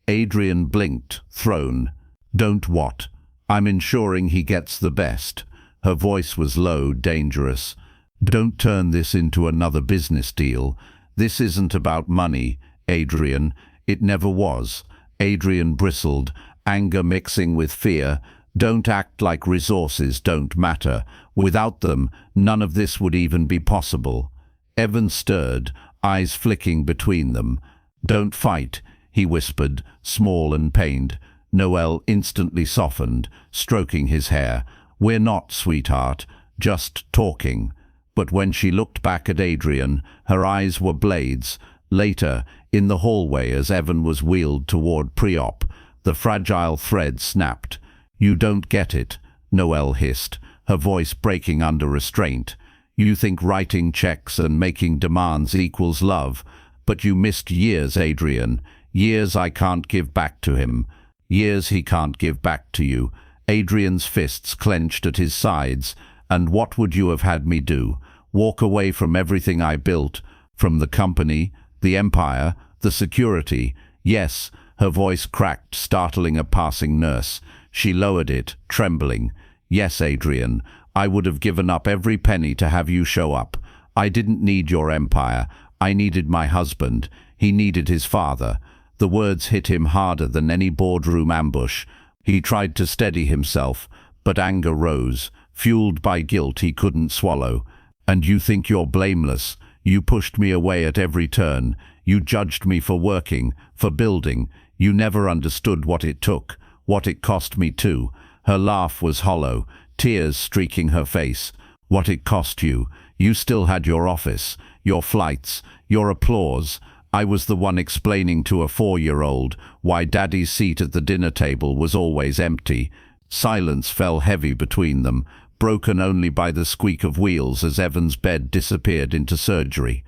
Adrian blinked, thrown. "Don't what?" "I'm ensuring he gets the best." Her voice was low, dangerous. "Don't turn this into another business deal. This isn't about money, Adrian. It never was." Adrian bristled, anger mixing with fear. "Don't act like resources don't matter. Without them, none of this would even be possible." Evan stirred, eyes flicking between them. "Don't fight," he whispered, small and pained. Noelle instantly softened, stroking his hair. "We're not, sweetheart, just talking." But when she looked back at Adrian, her eyes were blades. Later, in the hallway as Evan was wheeled toward pre-op, the fragile thread snapped. "You don't get it," Noelle hissed, her voice breaking under restraint. "You think writing checks and making demands equals love. But you missed years, Adrian. Years I can't give back to him. Years he can't give back to you. Adrian's fists clenched at his sides. And what would you have had me do? Walk away from everything I built? From the company, the empire, the security? Yes, her voice cracked, startling a passing nurse. She lowered it, trembling. Yes, Adrian, I would have given up every penny to have you show up. I didn't need your empire. I needed my husband. He needed his father. The words hit him harder than any boardroom ambush. He tried to steady himself, but anger rose, fueled by guilt he couldn't swallow. And you think you're blameless? You pushed me away at every turn. You judged me for working, for building. You never understood what it took, what it cost me too. Her laugh was hollow, tears streaking her face. What it cost you. You still had your office, your flights, your applause. I was the one explaining to a 4-year-old why Daddy's seat at the dinner table was always empty. Silence fell heavy between them, broken only by the squeak of wheels as Evan's bed disappeared into surgery.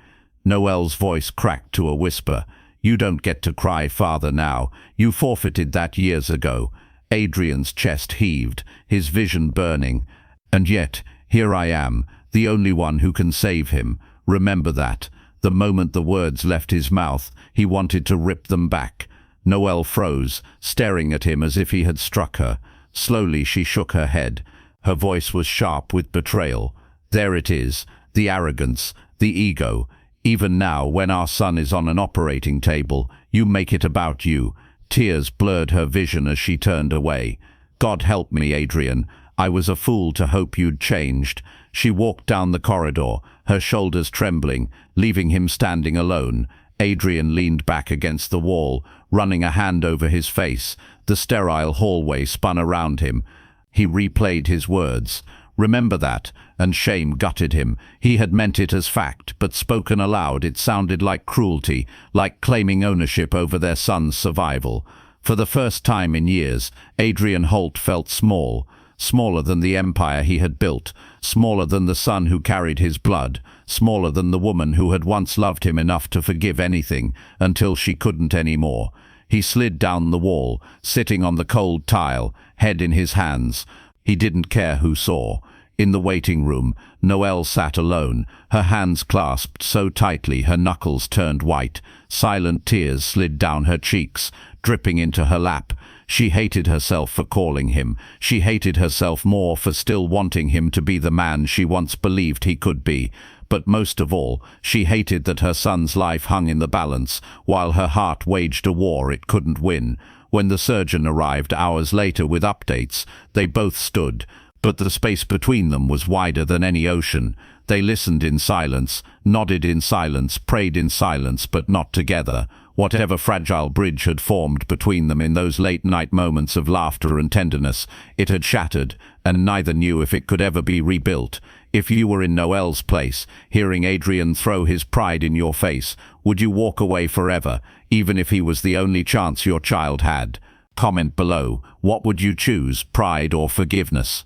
Noelle's voice cracked to a whisper. You don't get to cry, Father, now. You forfeited that years ago. Adrian's chest heaved, his vision burning. And yet, here I am, the only one who can save him. Remember that. The moment the words left his mouth, he wanted to rip them back. Noelle froze, staring at him as if he had struck her. Slowly she shook her head. Her voice was sharp with betrayal. There it is, the arrogance, the ego. Even now, when our son is on an operating table, you make it about you. Tears blurred her vision as she turned away. God help me, Adrian. I was a fool to hope you'd changed. She walked down the corridor, her shoulders trembling, leaving him standing alone. Adrian leaned back against the wall, running a hand over his face. The sterile hallway spun around him. He replayed his words. Remember that, and shame gutted him. He had meant it as fact, but spoken aloud it sounded like cruelty, like claiming ownership over their son's survival. For the first time in years, Adrian Holt felt small. Smaller than the empire he had built, smaller than the son who carried his blood, smaller than the woman who had once loved him enough to forgive anything, until she couldn't anymore. He slid down the wall, sitting on the cold tile, head in his hands. He didn't care who saw. In the waiting room, Noelle sat alone, her hands clasped so tightly her knuckles turned white. Silent tears slid down her cheeks, dripping into her lap. She hated herself for calling him. She hated herself more for still wanting him to be the man she once believed he could be. But most of all, she hated that her son's life hung in the balance, while her heart waged a war it couldn't win. When the surgeon arrived hours later with updates, they both stood, but the space between them was wider than any ocean. They listened in silence, nodded in silence, prayed in silence, but not together. Whatever fragile bridge had formed between them in those late-night moments of laughter and tenderness, it had shattered, and neither knew if it could ever be rebuilt. If you were in Noelle's place, hearing Adrian throw his pride in your face, would you walk away forever, even if he was the only chance your child had? Comment below. What would you choose, pride or forgiveness?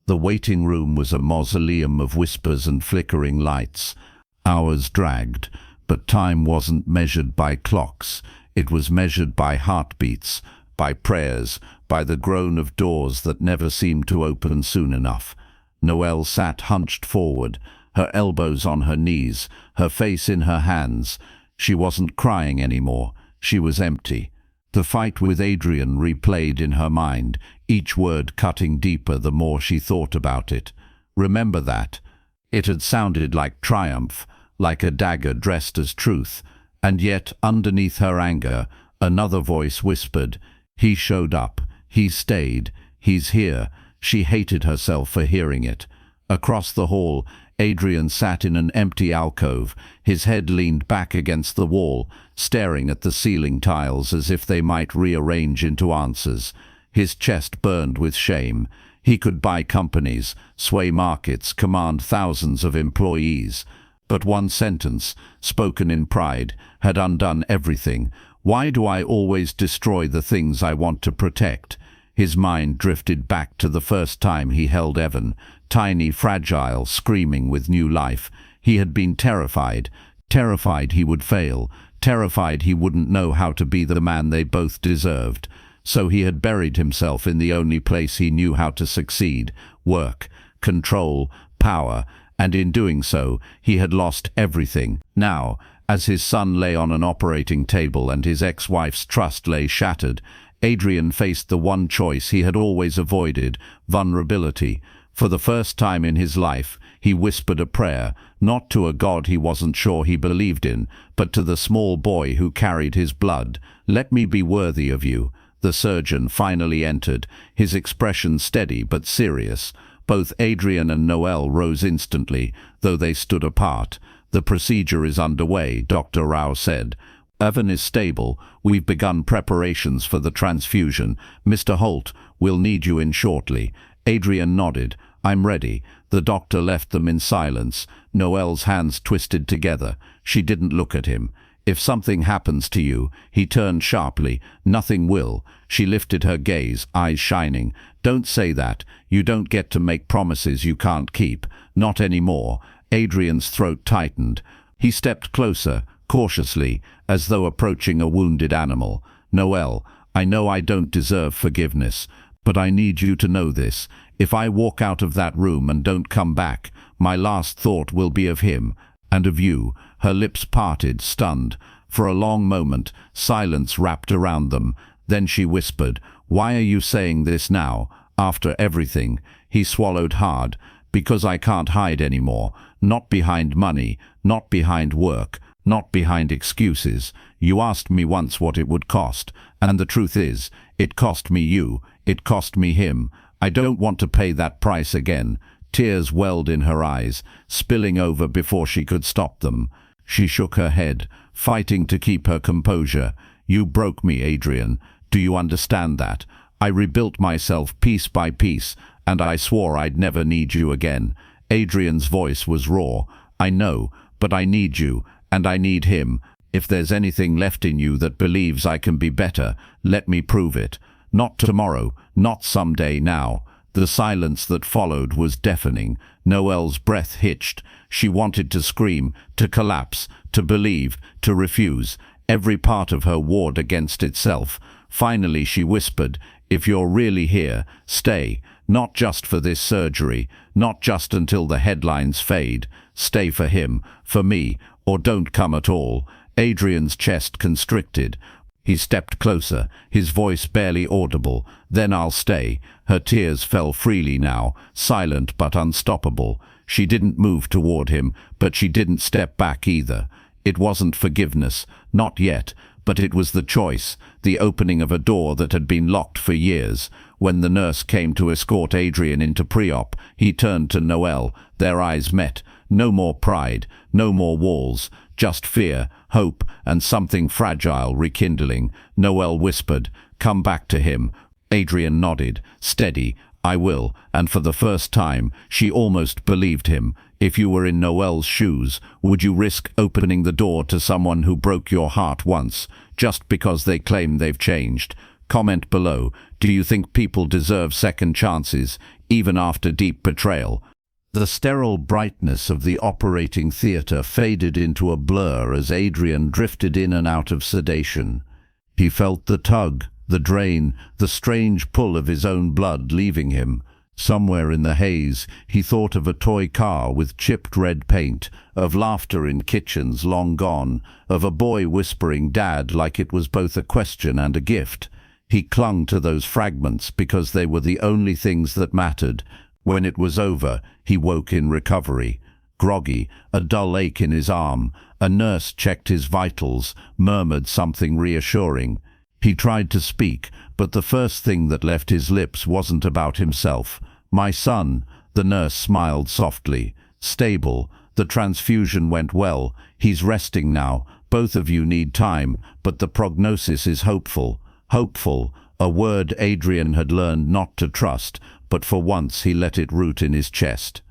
The waiting room was a mausoleum of whispers and flickering lights. Hours dragged, but time wasn't measured by clocks. It was measured by heartbeats, by prayers, by the groan of doors that never seemed to open soon enough. Noelle sat hunched forward, her elbows on her knees, her face in her hands. She wasn't crying anymore. She was empty. The fight with Adrian replayed in her mind, each word cutting deeper the more she thought about it. Remember that. It had sounded like triumph, like a dagger dressed as truth, and yet, underneath her anger, another voice whispered, "He showed up. He stayed. He's here." She hated herself for hearing it. Across the hall, Adrian sat in an empty alcove, his head leaned back against the wall, staring at the ceiling tiles as if they might rearrange into answers. His chest burned with shame. He could buy companies, sway markets, command thousands of employees. But one sentence, spoken in pride, had undone everything. Why do I always destroy the things I want to protect? His mind drifted back to the first time he held Evan, tiny, fragile, screaming with new life. He had been terrified he would fail, terrified he wouldn't know how to be the man they both deserved. So he had buried himself in the only place he knew how to succeed: work, control, power, and in doing so, he had lost everything. Now, as his son lay on an operating table and his ex-wife's trust lay shattered, Adrian faced the one choice he had always avoided: vulnerability. For the first time in his life, he whispered a prayer, not to a God he wasn't sure he believed in, but to the small boy who carried his blood. "Let me be worthy of you." The surgeon finally entered, his expression steady but serious. Both Adrian and Noel rose instantly, though they stood apart. "The procedure is underway," Dr. Rao said. "Evan is stable. We've begun preparations for the transfusion. Mr. Holt, we'll need you in shortly." Adrian nodded. "I'm ready." The doctor left them in silence. Noel's hands twisted together. She didn't look at him. "If something happens to you," he turned sharply. "Nothing will." She lifted her gaze, eyes shining. "Don't say that. You don't get to make promises you can't keep. Not anymore." Adrian's throat tightened. He stepped closer, cautiously, as though approaching a wounded animal. "Noel, I know I don't deserve forgiveness, but I need you to know this. If I walk out of that room and don't come back, my last thought will be of him, and of you." Her lips parted, stunned. For a long moment, silence wrapped around them. Then she whispered, "Why are you saying this now, after everything?" He swallowed hard. "Because I can't hide anymore. Not behind money, not behind work, not behind excuses. You asked me once what it would cost, and the truth is, it cost me you, it cost me him. I don't want to pay that price again." Tears welled in her eyes, spilling over before she could stop them. She shook her head, fighting to keep her composure. "You broke me, Adrian. Do you understand that? I rebuilt myself piece by piece, and I swore I'd never need you again." Adrian's voice was raw. "I know, but I need you, and I need him. If there's anything left in you that believes I can be better, let me prove it. Not tomorrow, not someday, now." The silence that followed was deafening. Noel's breath hitched. She wanted to scream, to collapse, to believe, to refuse. Every part of her warred against itself. Finally she whispered, "If you're really here, stay. Not just for this surgery, not just until the headlines fade. Stay for him, for me, or don't come at all." Adrian's chest constricted. He stepped closer, his voice barely audible. "Then I'll stay." Her tears fell freely now, silent but unstoppable. She didn't move toward him, but she didn't step back either. It wasn't forgiveness, not yet, but it was the choice, the opening of a door that had been locked for years. When the nurse came to escort Adrian into pre-op, he turned to Noel. Their eyes met. No more pride, no more walls, just fear, hope, and something fragile rekindling. Noel whispered, "Come back to him." Adrian nodded, steady. "I will," and for the first time, she almost believed him. If you were in Noel's shoes, would you risk opening the door to someone who broke your heart once, just because they claim they've changed? Comment below. Do you think people deserve second chances, even after deep betrayal? The sterile brightness of the operating theatre faded into a blur as Adrian drifted in and out of sedation. He felt the tug, the drain, the strange pull of his own blood leaving him. Somewhere in the haze, he thought of a toy car with chipped red paint, of laughter in kitchens long gone, of a boy whispering "Dad" like it was both a question and a gift. He clung to those fragments because they were the only things that mattered. When it was over, he woke in recovery. Groggy, a dull ache in his arm. A nurse checked his vitals, murmured something reassuring. He tried to speak, but the first thing that left his lips wasn't about himself. "My son," the nurse smiled softly. "Stable. The transfusion went well. He's resting now. Both of you need time, but the prognosis is hopeful." Hopeful, a word Adrian had learned not to trust, but for once he let it root in his chest.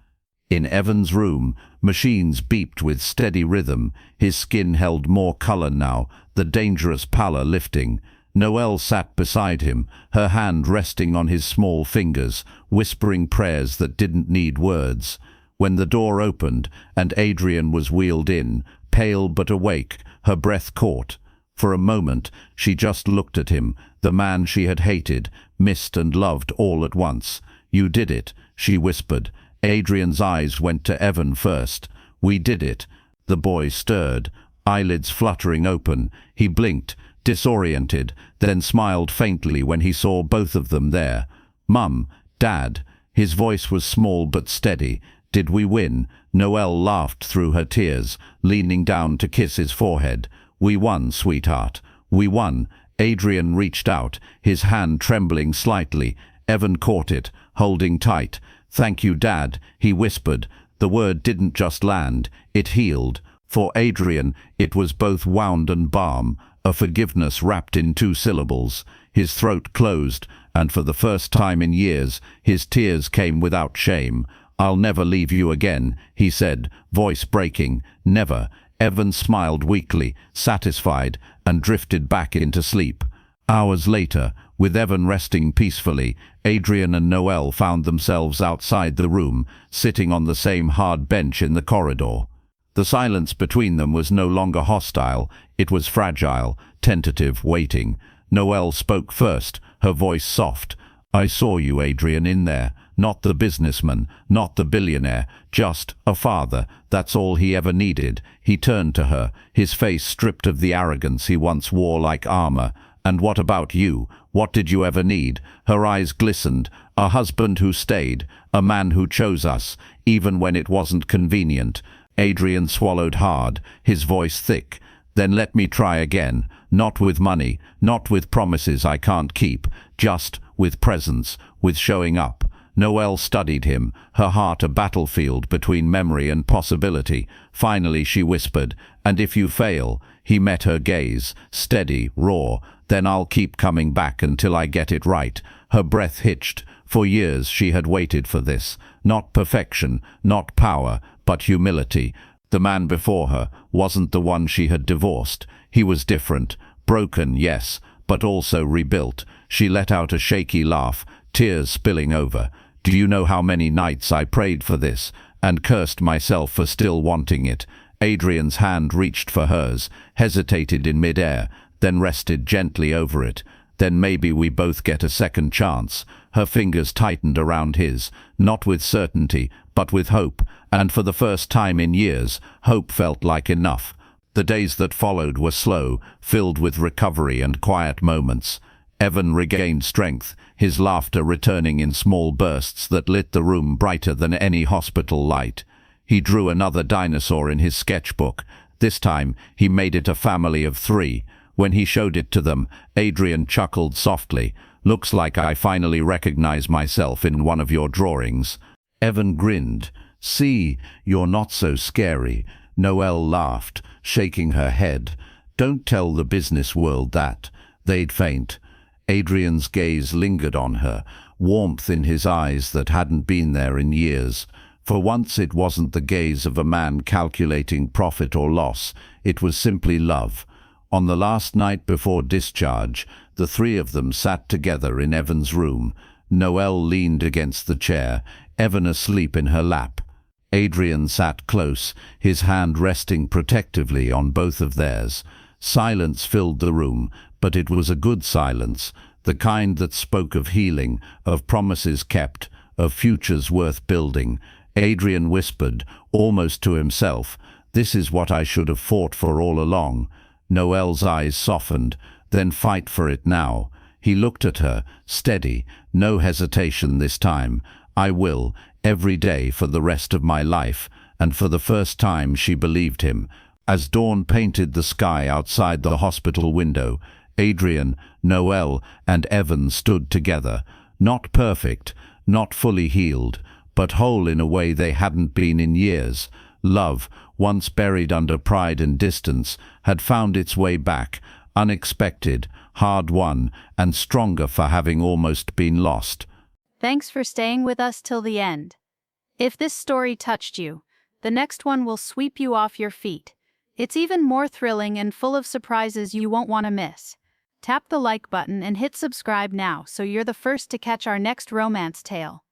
In Evan's room, machines beeped with steady rhythm. His skin held more color now, the dangerous pallor lifting. Noel sat beside him, her hand resting on his small fingers, whispering prayers that didn't need words. When the door opened and Adrian was wheeled in, pale but awake, her breath caught. For a moment, she just looked at him, the man she had hated, missed and loved all at once. "You did it," she whispered. Adrian's eyes went to Evan first. "We did it." The boy stirred, eyelids fluttering open. He blinked, disoriented, then smiled faintly when he saw both of them there. "Mum, Dad." His voice was small but steady. "Did we win?" Noelle laughed through her tears, leaning down to kiss his forehead. "We won, sweetheart. We won." Adrian reached out, his hand trembling slightly. Evan caught it, holding tight. "Thank you, Dad," he whispered. The word didn't just land, it healed. For Adrian, it was both wound and balm, a forgiveness wrapped in 2 syllables. His throat closed, and for the first time in years, his tears came without shame. "I'll never leave you again," he said, voice breaking. "Never." Evan smiled weakly, satisfied, and drifted back into sleep. Hours later, with Evan resting peacefully, Adrian and Noelle found themselves outside the room, sitting on the same hard bench in the corridor. The silence between them was no longer hostile, it was fragile, tentative, waiting. Noelle spoke first, her voice soft. "I saw you, Adrian, in there. Not the businessman, not the billionaire, just a father. That's all he ever needed." He turned to her, his face stripped of the arrogance he once wore like armor. "And what about you? What did you ever need?" Her eyes glistened. "A husband who stayed, a man who chose us, even when it wasn't convenient." Adrian swallowed hard, his voice thick. "Then let me try again. Not with money, not with promises I can't keep, just with presence, with showing up." Noelle studied him, her heart a battlefield between memory and possibility. Finally she whispered, "And if you fail?" He met her gaze, steady, raw. "Then I'll keep coming back until I get it right." Her breath hitched. For years she had waited for this. Not perfection, not power, but humility. The man before her wasn't the one she had divorced. He was different. Broken, yes, but also rebuilt. She let out a shaky laugh, tears spilling over. "Do you know how many nights I prayed for this, and cursed myself for still wanting it?" Adrian's hand reached for hers, hesitated in midair, then rested gently over it. "Then maybe we both get a second chance." Her fingers tightened around his, not with certainty, but with hope, and for the first time in years, hope felt like enough. The days that followed were slow, filled with recovery and quiet moments. Evan regained strength, his laughter returning in small bursts that lit the room brighter than any hospital light. He drew another dinosaur in his sketchbook. This time, he made it a family of 3. When he showed it to them, Adrian chuckled softly. "Looks like I finally recognize myself in one of your drawings." Evan grinned. "See, you're not so scary." Noelle laughed, shaking her head. "Don't tell the business world that. They'd faint." Adrian's gaze lingered on her, warmth in his eyes that hadn't been there in years. For once it wasn't the gaze of a man calculating profit or loss, it was simply love. On the last night before discharge, the 3 of them sat together in Evan's room. Noelle leaned against the chair, Evan asleep in her lap. Adrian sat close, his hand resting protectively on both of theirs. Silence filled the room, but it was a good silence, the kind that spoke of healing, of promises kept, of futures worth building. Adrian whispered, almost to himself, "This is what I should have fought for all along." Noelle's eyes softened. "Then fight for it now." He looked at her, steady, no hesitation this time. "I will, every day for the rest of my life." And for the first time she believed him. As dawn painted the sky outside the hospital window, Adrian, Noelle, and Evan stood together. Not perfect, not fully healed, but whole in a way they hadn't been in years. Love, once buried under pride and distance, had found its way back, unexpected, hard-won, and stronger for having almost been lost. Thanks for staying with us till the end. If this story touched you, the next one will sweep you off your feet. It's even more thrilling and full of surprises you won't want to miss. Tap the like button and hit subscribe now so you're the first to catch our next romance tale.